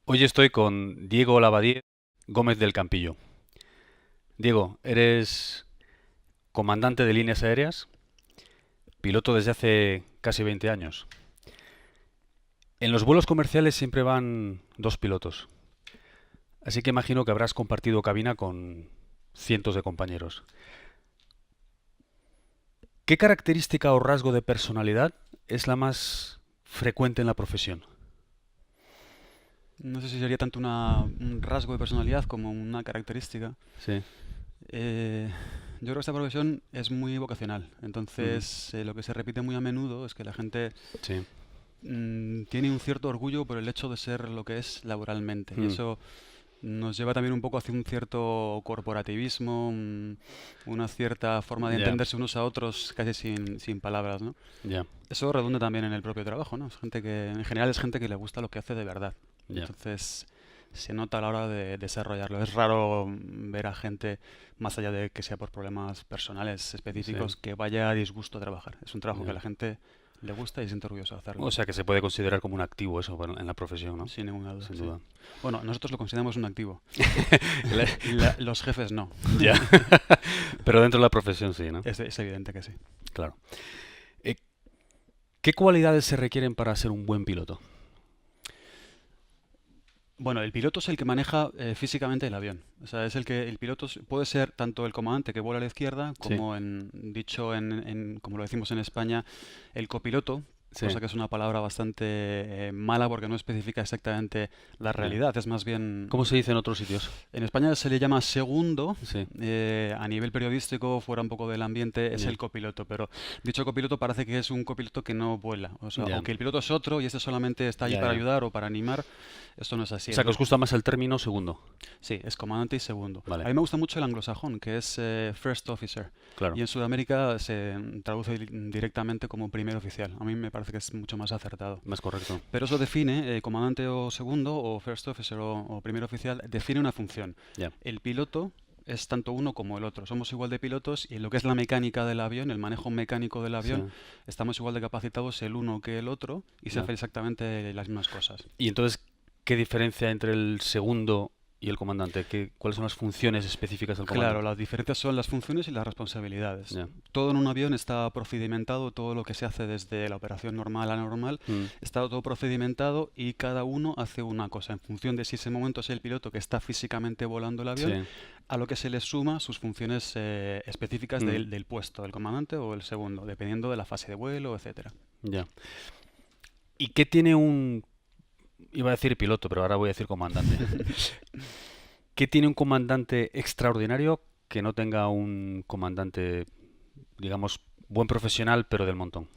Hoy estoy con Diego Lavadie Gómez del Campillo. Diego, eres comandante de líneas aéreas, piloto desde hace casi 20 años. En los vuelos comerciales siempre van dos pilotos, así que imagino que habrás compartido cabina con cientos de compañeros. ¿Qué característica o rasgo de personalidad es la más frecuente en la profesión? No sé si sería tanto un rasgo de personalidad como una característica. Sí. Eh, yo creo que esta profesión es muy vocacional. Ujú. Entonces, lo que se repite muy a menudo es que la gente Sí. tiene un cierto orgullo por el hecho de ser lo que es laboralmente. Y Mm. eso nos lleva también un poco hacia un cierto corporativismo, una cierta forma de Ya, entenderse unos a otros casi sin palabras, ¿no? ya, Eso redunda también en el propio trabajo, ¿no? Es gente que, en general, es gente que le gusta lo que hace de verdad. ya. Entonces, se nota a la hora de desarrollarlo. Es raro ver a gente, más allá de que sea por problemas personales Sí, específicos, que vaya a disgusto a trabajar. Es un trabajo que a ya. la gente le gusta y se siente orgulloso de hacerlo, O sea que se puede considerar como un activo eso en la profesión, ¿no? sin ninguna duda, Sin sí. duda. Bueno, nosotros lo consideramos un activo. La- Los jefes no. Ya. Pero dentro de la profesión sí, ¿no? Es evidente que sí. Claro. Eh, ¿Qué cualidades se requieren para ser un buen piloto? Bueno, el piloto es el que maneja físicamente el avión. O sea, es el piloto puede ser tanto el comandante que vuela a la izquierda, Sí, como dicho como lo decimos en España, el copiloto, sí, cosa que es una palabra bastante mala porque no especifica exactamente la ya. realidad. Es más bien, ¿Cómo se dice en otros sitios? en España se le llama segundo. Sí, A nivel periodístico, fuera un poco del ambiente, es ya, el copiloto, pero dicho copiloto parece que es un copiloto que no vuela. O sea, o ya, que el piloto es otro y este solamente está allí ya, para ya. ayudar o para animar. Esto no es así. O sea que os gusta más el término segundo. Sí, es comandante y segundo. A Vale, mí me gusta mucho el anglosajón, que es first officer. Y claro. en Sudamérica se traduce directamente como primer oficial. A mí me parece que es mucho más acertado. Más correcto. Pero eso define, comandante o segundo, o first officer o primer oficial, define una función. Ya. El piloto es tanto uno como el otro. Somos igual de pilotos y en lo que es la mecánica del avión, el manejo mecánico del Sí, avión, estamos igual de capacitados el uno que el otro y se ya. hace exactamente las mismas cosas. Y entonces, ¿qué diferencia entre el segundo y el comandante? ¿Cuáles son las funciones específicas del Claro, comandante? las diferencias son las funciones y las responsabilidades. Ya. Todo en un avión está procedimentado, todo lo que se hace desde la operación normal a normal Mm, está todo procedimentado y cada uno hace una cosa en función de si ese momento es el piloto que está físicamente volando el avión, sí. a lo que se le suma sus funciones específicas Mm, del puesto, del comandante o el segundo, dependiendo de la fase de vuelo, etcétera. ya. ¿Y qué tiene un... Iba a decir piloto, pero ahora voy a decir comandante. ¿Qué tiene un comandante extraordinario que no tenga un comandante, digamos, buen profesional, pero del montón?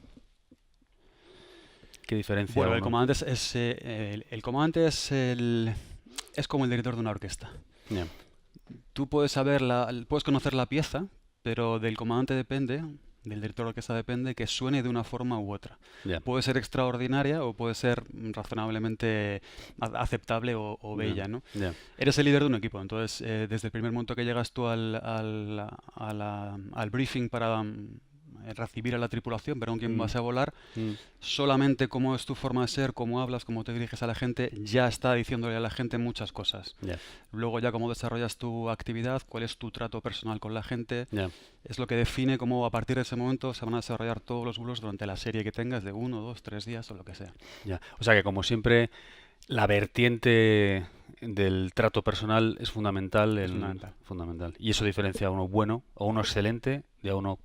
¿Qué diferencia a Bueno, el uno? comandante el comandante es como el director de una orquesta. Ya, Tú puedes puedes conocer la pieza, pero del comandante depende, del director de orquesta depende que suene de una forma u otra. ya, Puede ser extraordinaria o puede ser razonablemente aceptable o ya, bella, ¿no? ya, Eres el líder de un equipo, entonces desde el primer momento que llegas tú al briefing para recibir a la tripulación, ver con quién mm, vas a volar, mm, solamente cómo es tu forma de ser, cómo hablas, cómo te diriges a la gente, ya está diciéndole a la gente muchas cosas. ya, Luego ya cómo desarrollas tu actividad, cuál es tu trato personal con la gente, ya, es lo que define cómo a partir de ese momento se van a desarrollar todos los vuelos durante la serie que tengas de uno, dos, 3 días o lo que sea. ya. O sea que como siempre, la vertiente del trato personal es fundamental, Es fundamental. fundamental. Y eso diferencia a uno bueno o uno excelente de a uno...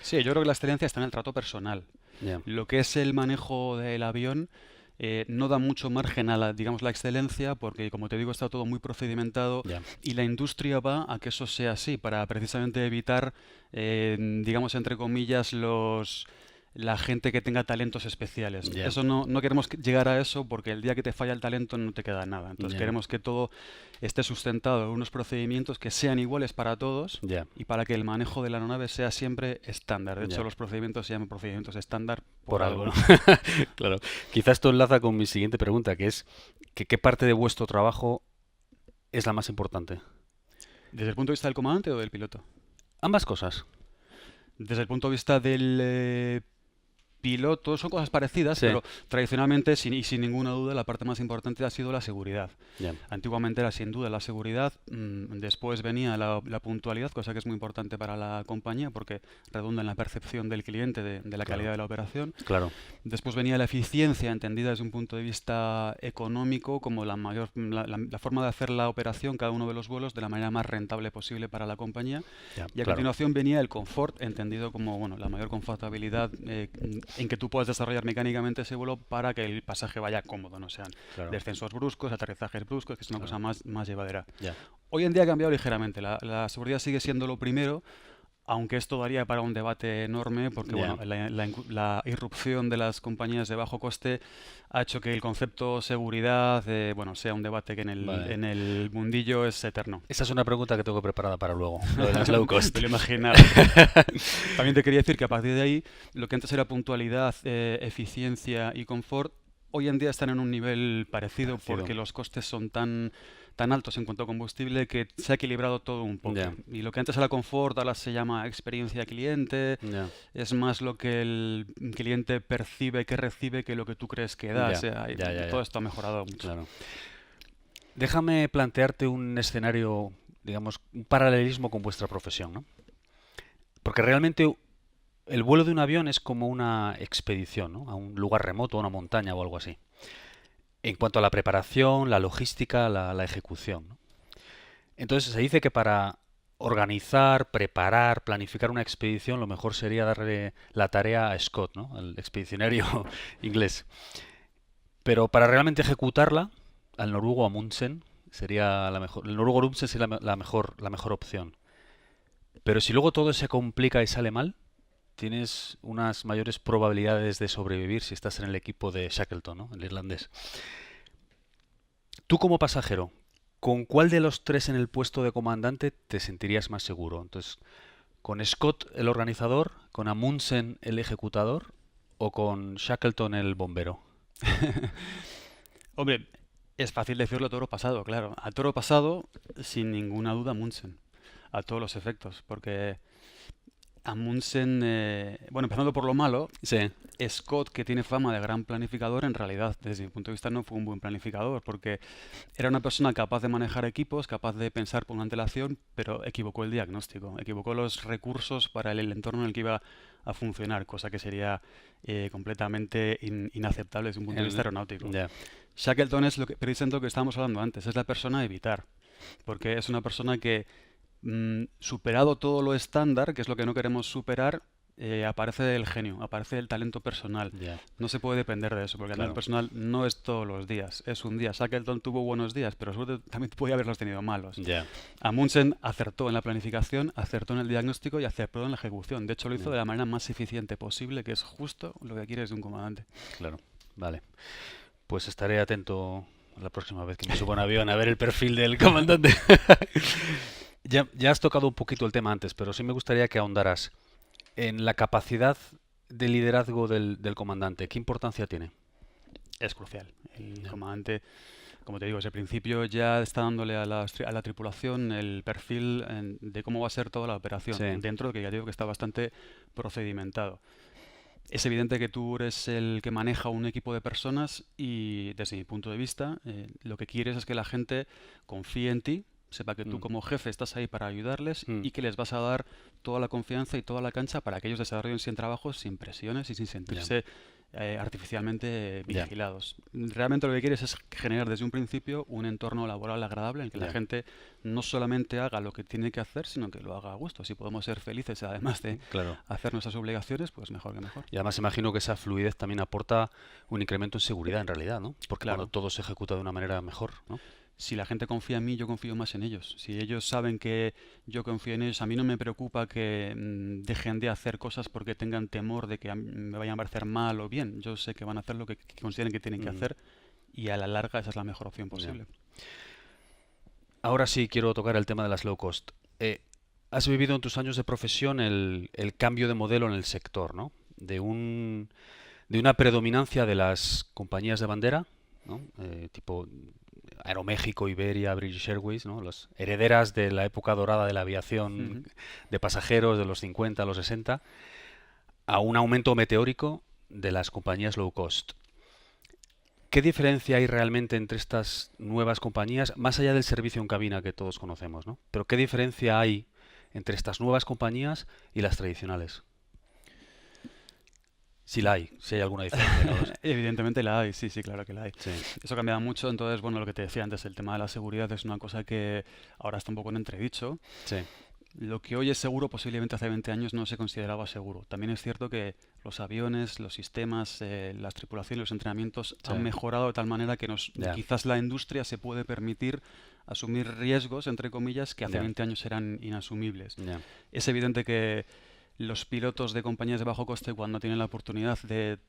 Sí, yo creo que la excelencia está en el trato personal. Ya, Lo que es el manejo del avión no da mucho margen a digamos, la excelencia, porque como te digo, está todo muy procedimentado ya, y la industria va a que eso sea así, para precisamente evitar, digamos, entre comillas, la gente que tenga talentos especiales. ya, Eso no queremos llegar a eso porque el día que te falla el talento no te queda nada. Entonces ya, queremos que todo esté sustentado en unos procedimientos que sean iguales para todos ya, y para que el manejo de la aeronave sea siempre estándar. De hecho, ya. los procedimientos se llaman procedimientos estándar Por por algo, algo, ¿no? ¿no? Claro. Quizás esto enlaza con mi siguiente pregunta, que es que qué parte de vuestro trabajo es la más importante. ¿Desde el punto de vista del comandante o del piloto? Ambas cosas. Desde el punto de vista del piloto, son cosas parecidas, Sí. pero tradicionalmente, sin ninguna duda, la parte más importante ha sido la seguridad. Ya, Antiguamente era sin duda la seguridad, después venía la puntualidad, cosa que es muy importante para la compañía porque redunda en la percepción del cliente de la claro, calidad de la operación. claro. Después venía la eficiencia, entendida desde un punto de vista económico, como la forma de hacer la operación, cada uno de los vuelos, de la manera más rentable posible para la compañía. Ya, Y a claro, continuación venía el confort, entendido como bueno, la mayor confortabilidad en que tú puedas desarrollar mecánicamente ese vuelo para que el pasaje vaya cómodo, no sean claro, descensos bruscos, aterrizajes bruscos, que es una cosa claro. más llevadera. Ya, Hoy en día ha cambiado ligeramente. La seguridad sigue siendo lo primero, aunque esto daría para un debate enorme, porque ya. bueno, la irrupción de las compañías de bajo coste ha hecho que el concepto seguridad bueno, sea un debate que Vale. en el mundillo es eterno. Esa es una pregunta que tengo preparada para luego, lo de las low cost. Me lo imaginaba. También te quería decir que a partir de ahí, lo que antes era puntualidad, eficiencia y confort, hoy en día están en un nivel parecido Parecido. porque los costes son tan altos en cuanto a combustible que se ha equilibrado todo un poco. Ya, Y lo que antes era confort, ahora se llama experiencia cliente, ya, es más lo que el cliente percibe que recibe que lo que tú crees que da. O ya, sea, ya, todo esto ha mejorado mucho. claro. Déjame plantearte un escenario, digamos, un paralelismo con vuestra profesión, ¿no? Porque realmente el vuelo de un avión es como una expedición, ¿no? A un lugar remoto, a una montaña o algo así. En cuanto a la preparación, la logística, la ejecución, ¿no? Entonces se dice que para organizar, preparar, planificar una expedición, lo mejor sería darle la tarea a Scott, ¿no? El expedicionario inglés. Pero para realmente ejecutarla, al noruego Amundsen sería la mejor. El noruego Amundsen sería la mejor opción. Pero si luego todo se complica y sale mal, tienes unas mayores probabilidades de sobrevivir si estás en el equipo de Shackleton, ¿no? El irlandés. Tú como pasajero, ¿con cuál de los tres en el puesto de comandante te sentirías más seguro? Entonces, ¿con Scott el organizador, con Amundsen el ejecutador o con Shackleton el bombero? Hombre, es fácil decirlo a toro pasado, claro. A toro pasado, sin ninguna duda, Munchen. A todos los efectos, porque Amundsen, bueno, empezando por lo malo, Sí, Scott, que tiene fama de gran planificador, en realidad, desde mi punto de vista, no fue un buen planificador, porque era una persona capaz de manejar equipos, capaz de pensar con antelación, pero equivocó el diagnóstico, equivocó los recursos para el entorno en el que iba a funcionar, cosa que sería completamente inaceptable desde un punto de vista aeronáutico. ya, Shackleton es precisamente lo que estábamos hablando antes, es la persona a evitar, porque es una persona que superado todo lo estándar, que es lo que no queremos superar, aparece el genio, aparece el talento personal. ya, No se puede depender de eso, porque el talento claro, personal no es todos los días, es un día. Shackleton tuvo buenos días, pero seguro también podía haberlos tenido malos. ya, Amundsen acertó en la planificación, acertó en el diagnóstico y acertó en la ejecución. De hecho, lo hizo ya, de la manera más eficiente posible, que es justo lo que quieres de un comandante. claro. Vale. Pues estaré atento la próxima vez que me suba a un avión a ver el perfil del comandante. Ya has tocado un poquito el tema antes, pero sí me gustaría que ahondaras en la capacidad de liderazgo del comandante. ¿Qué importancia tiene? Es crucial. El Ya. comandante, como te digo, desde el principio ya está dándole a la tripulación el perfil de cómo va a ser toda la operación, Sí. dentro de que ya digo que está bastante procedimentado. Es evidente que tú eres el que maneja un equipo de personas y desde mi punto de vista lo que quieres es que la gente confíe en ti, sepa que tú Mm, como jefe estás ahí para ayudarles mm, y que les vas a dar toda la confianza y toda la cancha para que ellos desarrollen sin trabajos, sin presiones y sin ya, sentirse artificialmente ya, vigilados. Realmente lo que quieres es generar desde un principio un entorno laboral agradable en el que la ya. gente no solamente haga lo que tiene que hacer, sino que lo haga a gusto. Si podemos ser felices además de Claro. hacer nuestras obligaciones, pues mejor que mejor. Y además imagino que esa fluidez también aporta un incremento en seguridad en realidad, ¿no? Porque cuando Claro, todo se ejecuta de una manera mejor, ¿no? si la gente confía en mí, yo confío más en ellos. Si ellos saben que yo confío en ellos, a mí no me preocupa que dejen de hacer cosas porque tengan temor de que me vayan a parecer mal o bien. Yo sé que van a hacer lo que consideren que tienen que Mm, hacer y a la larga esa es la mejor opción ya. posible. Ahora sí quiero tocar el tema de las low cost. Has vivido en tus años de profesión el cambio de modelo en el sector, ¿no? De una predominancia de las compañías de bandera, ¿no? Tipo Aeroméxico, Iberia, British Airways, ¿no? Las herederas de la época dorada de la aviación Ujú. de pasajeros de los 50 a los 60, a un aumento meteórico de las compañías low cost. ¿Qué diferencia hay realmente entre estas nuevas compañías, más allá del servicio en cabina que todos conocemos, ¿no? Pero ¿qué diferencia hay entre estas nuevas compañías y las tradicionales? Si la hay, si hay alguna diferencia, ¿no? Evidentemente la hay, sí, sí, claro que la hay. Sí, Eso ha cambiado mucho, entonces, bueno, lo que te decía antes, el tema de la seguridad es una cosa que ahora está un poco en entredicho. sí, Lo que hoy es seguro, posiblemente hace 20 años no se consideraba seguro. También es cierto que los aviones, los sistemas, las tripulaciones, los entrenamientos sí, han mejorado de tal manera que ya, quizás la industria se puede permitir asumir riesgos, entre comillas, que hace ya, 20 años eran inasumibles. ya, Es evidente que los pilotos de compañías de bajo coste, cuando tienen la oportunidad de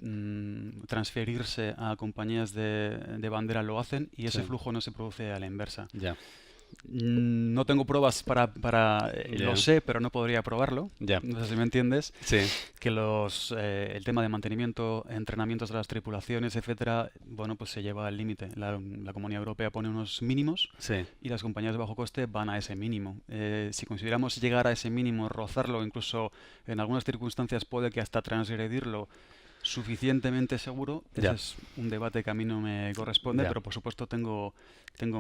transferirse a compañías de bandera, lo hacen y ese sí, flujo no se produce a la inversa. ya, No tengo pruebas lo ya, sé, pero no podría probarlo. ya, No sé si me entiendes. sí, Que el tema de mantenimiento, entrenamientos de las tripulaciones, etcétera, bueno, pues se lleva al límite. La Comunidad Europea pone unos mínimos sí, y las compañías de bajo coste van a ese mínimo. Si consideramos llegar a ese mínimo, rozarlo, incluso en algunas circunstancias puede que hasta transgredirlo suficientemente seguro, ese ya, es un debate que a mí no me corresponde, ya, pero por supuesto tengo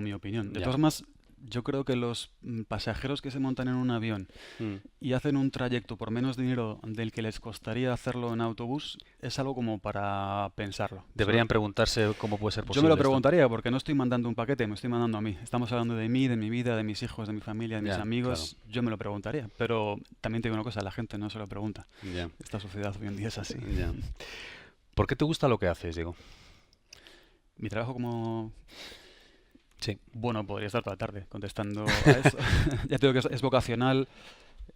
mi opinión. De ya, todas formas, yo creo que los pasajeros que se montan en un avión mm. y hacen un trayecto por menos dinero del que les costaría hacerlo en autobús es algo como para pensarlo. Deberían preguntarse cómo puede ser Yo me lo posible esto. preguntaría porque no estoy mandando un paquete, me estoy mandando a mí. Estamos hablando de mí, de mi vida, de mis hijos, de mi familia, de mis Ya, claro, amigos. Yo me lo preguntaría, pero también te digo una cosa, la gente no se lo pregunta. ya, Esta sociedad hoy en día es así. ya. ¿Por qué te gusta lo que haces, Diego? Mi trabajo como... Sí, Bueno, podría estar toda la tarde contestando a eso. Ya te digo que es vocacional.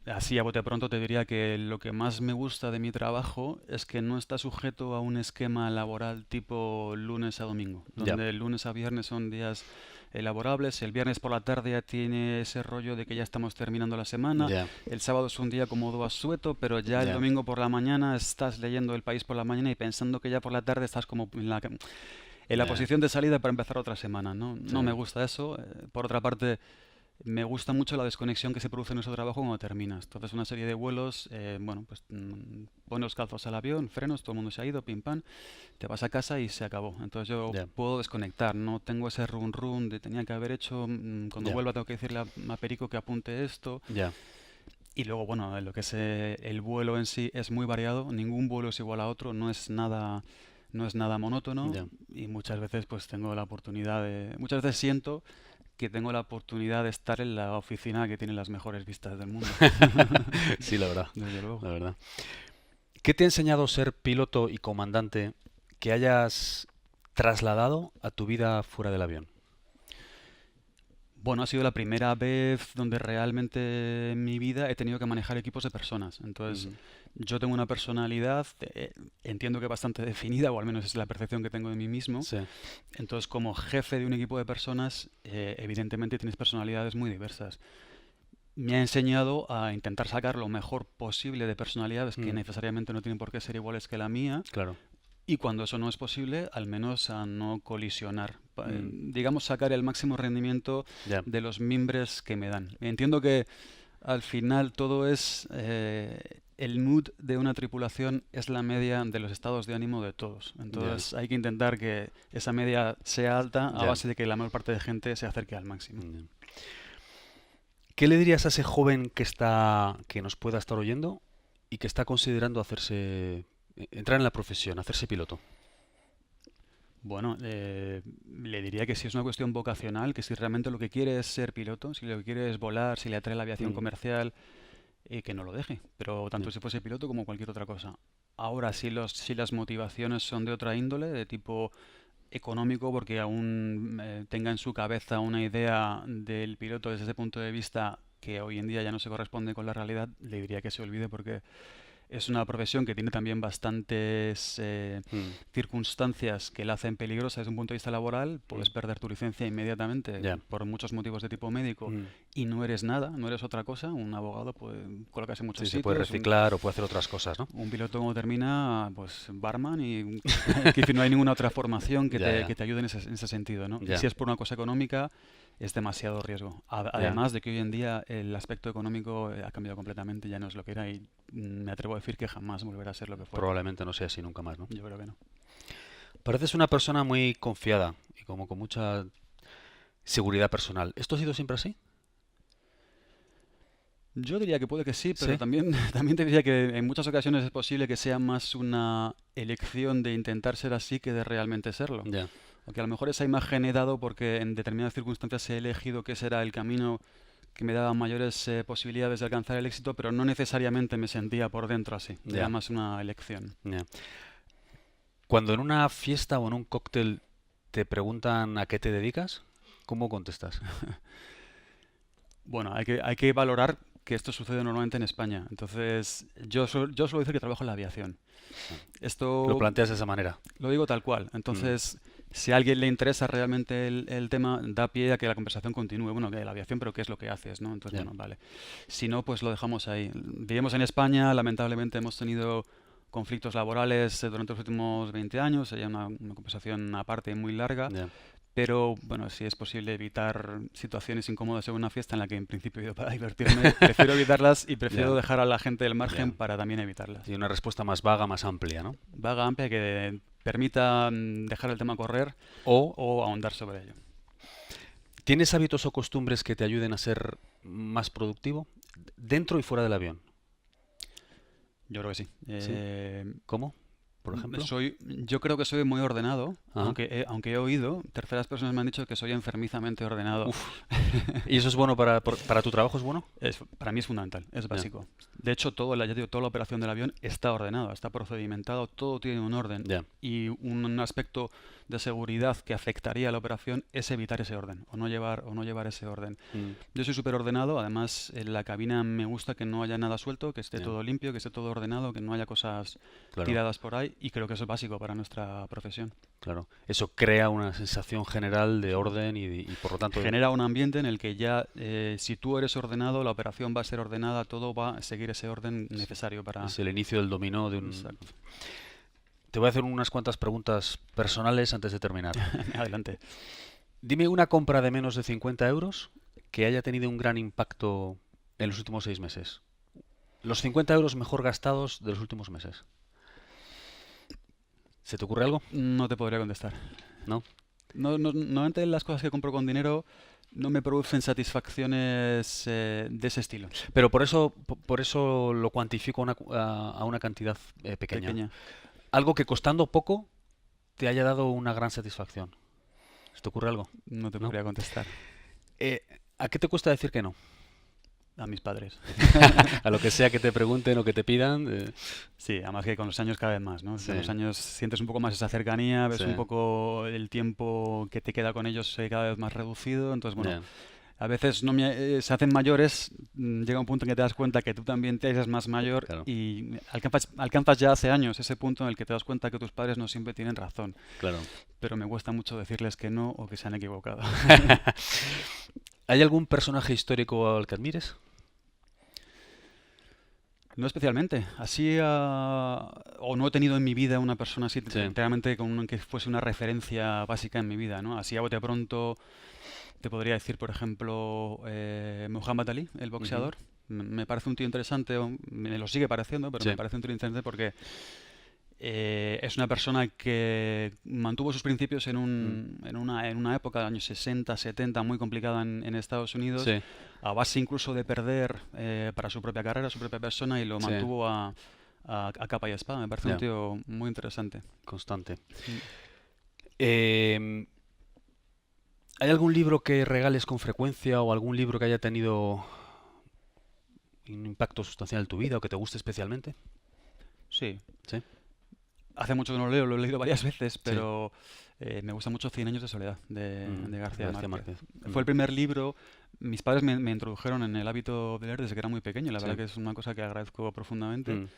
Así a bote pronto te diría que lo que más me gusta de mi trabajo es que no está sujeto a un esquema laboral tipo lunes a domingo, ya, donde el lunes a viernes son días laborables, el viernes por la tarde ya tiene ese rollo de que ya estamos terminando la semana, ya, el sábado es un día como asueto, pero ya el ya, domingo por la mañana estás leyendo El País por la mañana y pensando que ya por la tarde estás como en la ya, posición de salida para empezar otra semana, ¿no? sí, No me gusta eso. Por otra parte, me gusta mucho la desconexión que se produce en nuestro trabajo cuando terminas. Entonces, una serie de vuelos, bueno, pues pones los calzos al avión, frenos, todo el mundo se ha ido, pim pam, te vas a casa y se acabó. Entonces yo ya, puedo desconectar, no tengo ese run run de tenía que haber hecho, cuando ya, vuelva tengo que decirle a Perico que apunte esto. ya, Y luego, bueno, lo que es el vuelo en sí es muy variado, ningún vuelo es igual a otro, no es nada monótono ya. y muchas veces pues tengo la oportunidad muchas veces siento que tengo la oportunidad de estar en la oficina que tiene las mejores vistas del mundo. Sí, la verdad, Desde luego. la verdad. ¿Qué te ha enseñado ser piloto y comandante que hayas trasladado a tu vida fuera del avión? Bueno, ha sido la primera vez donde realmente en mi vida he tenido que manejar equipos de personas. Entonces, Ujú. yo tengo una personalidad, entiendo que bastante definida, o al menos es la percepción que tengo de mí mismo. Sí, Entonces, como jefe de un equipo de personas, evidentemente tienes personalidades muy diversas. Me ha enseñado a intentar sacar lo mejor posible de personalidades que mm, necesariamente no tienen por qué ser iguales que la mía, claro. y cuando eso no es posible, al menos a no colisionar. Mm, Digamos, sacar el máximo rendimiento ya, de los mimbres que me dan. Entiendo que al final todo es... el mood de una tripulación es la media de los estados de ánimo de todos. ya, Entonces hay que intentar que esa media sea alta a ya, base de que la mayor parte de gente se acerque al máximo. ya. ¿Qué le dirías a ese joven que nos pueda estar oyendo y que está considerando entrar en la profesión, hacerse piloto? Bueno, le diría que si es una cuestión vocacional, que si realmente lo que quiere es ser piloto, si lo que quiere es volar, si le atrae la aviación Mm, comercial, que no lo deje, pero ya, tanto si fuese piloto como cualquier otra cosa. Ahora, si las motivaciones son de otra índole, de tipo económico, porque aún tenga en su cabeza una idea del piloto desde ese punto de vista que hoy en día ya no se corresponde con la realidad, le diría que se olvide porque es una profesión que tiene también bastantes mm, circunstancias que la hacen peligrosa desde un punto de vista laboral. Puedes mm, perder tu licencia inmediatamente ya, por muchos motivos de tipo médico mm. y no eres nada, no eres otra cosa. Un abogado puede colocarse en muchos Sí, se puede sitios. reciclar o puede hacer otras cosas, ¿no? Un piloto como termina, pues barman y que no hay ninguna otra formación que Ya, te, ya, que te ayude en ese sentido, ¿no? Y ya, si es por una cosa económica, es demasiado riesgo. Ya, Además de que hoy en día el aspecto económico ha cambiado completamente, ya no es lo que era y me atrevo a decir que jamás volverá a ser lo que fue. probablemente no sea así nunca más, ¿no? Yo creo que no. Pareces una persona muy confiada y como con mucha seguridad personal. ¿Esto ha sido siempre así? Yo diría que puede que sí, pero Sí, también, también te diría que en muchas ocasiones es posible que sea más una elección de intentar ser así que de realmente serlo. ya, O que a lo mejor esa imagen he dado porque en determinadas circunstancias he elegido que ese era el camino que me daba mayores posibilidades de alcanzar el éxito, pero no necesariamente me sentía por dentro así. Era ya, más una elección. ya. Cuando en una fiesta o en un cóctel te preguntan a qué te dedicas, ¿cómo contestas? Bueno, hay que valorar que esto sucede normalmente en España. Entonces, yo suelo decir que trabajo en la aviación. Lo Esto planteas de esa manera. lo digo tal cual. Mm, Entonces, si a alguien le interesa realmente el tema, da pie a que la conversación continúe. Bueno, que la aviación, pero ¿qué es lo que haces, no? Entonces, ya, bueno, vale. Si no, pues lo dejamos ahí. Vivimos en España, lamentablemente hemos tenido conflictos laborales durante los últimos 20 años. Sería una conversación aparte y muy larga. ya, Pero bueno, si es posible evitar situaciones incómodas en una fiesta en la que en principio he ido para divertirme, prefiero evitarlas y prefiero ya, dejar a la gente del margen ya. para también evitarlas. Y una respuesta más vaga, más amplia, ¿no? Vaga, amplia, que permita dejar el tema correr O o ahondar sobre ello. ¿tienes hábitos o costumbres que te ayuden a ser más productivo dentro y fuera del avión? Yo creo que sí. ¿Sí? ¿Cómo? Por ejemplo. Yo creo que soy muy ordenado, Ajá. aunque he oído, terceras personas me han dicho que soy enfermizamente ordenado. Uf. ¿Y eso es bueno para tu trabajo? ¿Es bueno? Para mí es fundamental, es Ya, básico. De hecho, ya digo, toda la operación del avión está ordenada, está procedimentado, todo tiene un orden. ya. Y un aspecto de seguridad que afectaría a la operación es evitar ese orden o no llevar ese orden. Mm, Yo soy súper ordenado, además en la cabina me gusta que no haya nada suelto, que esté ya, todo limpio, que esté todo ordenado, que no haya cosas claro, tiradas por ahí y creo que eso es básico para nuestra profesión. claro. Eso crea una sensación general de orden y por lo tanto Genera un ambiente en el que ya si tú eres ordenado, la operación va a ser ordenada, todo va a seguir ese orden necesario para... es el inicio del dominó de un... Exacto. Te voy a hacer unas cuantas preguntas personales antes de terminar. Adelante. Dime una compra de menos de 50 euros que haya tenido un gran impacto en los últimos 6 meses. Los 50 euros mejor gastados de los últimos meses. ¿Se te ocurre algo? No te podría contestar. ¿No? Normalmente las cosas que compro con dinero no me producen satisfacciones de ese estilo, Pero por eso lo cuantifico a una cantidad pequeña. pequeña. Algo que costando poco te haya dado una gran satisfacción. ¿Se te ocurre algo? No te ¿No? podría contestar. Eh, ¿A qué te cuesta decir que no? A mis padres. A lo que sea que te pregunten o que te pidan. Sí, además que con los años cada vez más, ¿no? Sí, Con los años sientes un poco más esa cercanía, ves sí, un poco el tiempo que te queda con ellos cada vez más reducido, entonces bueno, ya, a veces se hacen mayores, llega un punto en que te das cuenta que tú también te haces más mayor claro, y alcanzas ya hace años ese punto en el que te das cuenta que tus padres no siempre tienen razón, claro. pero me cuesta mucho decirles que no o que se han equivocado. ¿Hay algún personaje histórico al que admires? No especialmente. Así, o no he tenido en mi vida una persona así Sí. realmente que fuese una referencia básica en mi vida, ¿no? Así a bote pronto te podría decir, por ejemplo, Muhammad Ali, el Ujú. boxeador. Me parece un tío interesante, me lo sigue pareciendo, pero Sí, me parece un tío interesante porque es una persona que mantuvo sus principios mm, en una época, de años 60, 70, muy complicada en Estados Unidos, sí, a base incluso de perder para su propia carrera, su propia persona, y lo sí, mantuvo a capa y espada. Me parece un ya, tío muy interesante. constante. Mm. Em, ¿Hay algún libro que regales con frecuencia o algún libro que haya tenido un impacto sustancial en tu vida o que te guste especialmente? Sí, Sí, hace mucho que no lo leo, lo he leído varias veces, sí. pero me gusta mucho Cien años de soledad de García García Márquez. Márquez. Fue el primer libro, mis padres me introdujeron en el hábito de leer desde que era muy pequeño, la Sí. verdad que es una cosa que agradezco profundamente, Mm,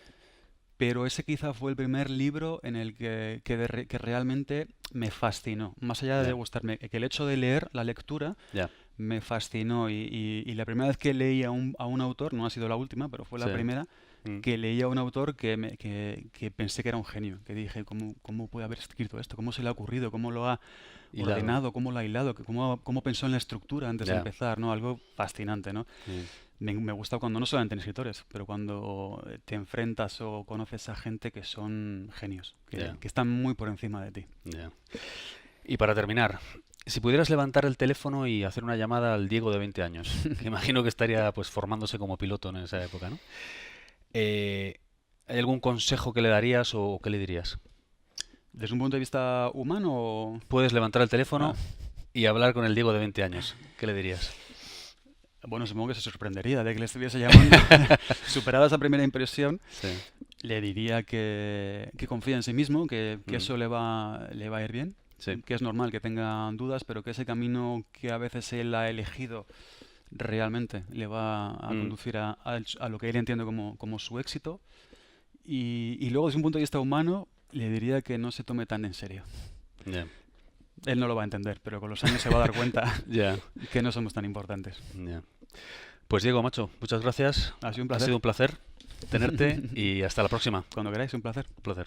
pero ese quizá fue el primer libro en el que realmente me fascinó, más allá de ya, gustarme, que el hecho de leer la lectura ya. me fascinó y la primera vez que leí a un autor, no ha sido la última, pero fue Sí, la primera, Mm. que leía a un autor que pensé que era un genio, que dije, ¿cómo puede haber escrito esto? ¿Cómo se le ha ocurrido? ¿Cómo lo ha Hilado. ordenado? ¿Cómo lo ha hilado? ¿Cómo pensó en la estructura antes de Ya. empezar? ¿No? Algo fascinante, ¿no? Mm. Me gusta cuando no solamente en escritores, pero cuando te enfrentas o conoces a gente que son genios, Ya. que están muy por encima de ti. Ya. Y para terminar, si pudieras levantar el teléfono y hacer una llamada al Diego de 20 años, que imagino que estaría pues formándose como piloto en esa época, ¿no? Eh, ¿Hay algún consejo que le darías o qué le dirías? Desde un punto de vista humano, Puedes levantar el ah, teléfono y hablar con el Diego de 20 años. ¿Qué le dirías? bueno, supongo que se sorprendería de que le estuviese llamando. Superada esa primera impresión, Sí. le diría que confíe en sí mismo, que Mm. eso le va a ir bien, Sí. que es normal que tenga dudas, pero que ese camino que a veces él ha elegido realmente le va a Mm. conducir a lo que él entiende como su éxito. Y luego, desde un punto de vista humano, le diría que no se tome tan en serio. Ya. Él no lo va a entender, pero con los años se va a dar cuenta Ya. que no somos tan importantes. Ya. Pues Diego, macho, muchas gracias. Ha sido un Ha placer. sido un placer tenerte y hasta la próxima. Cuando queráis, un placer. Un placer.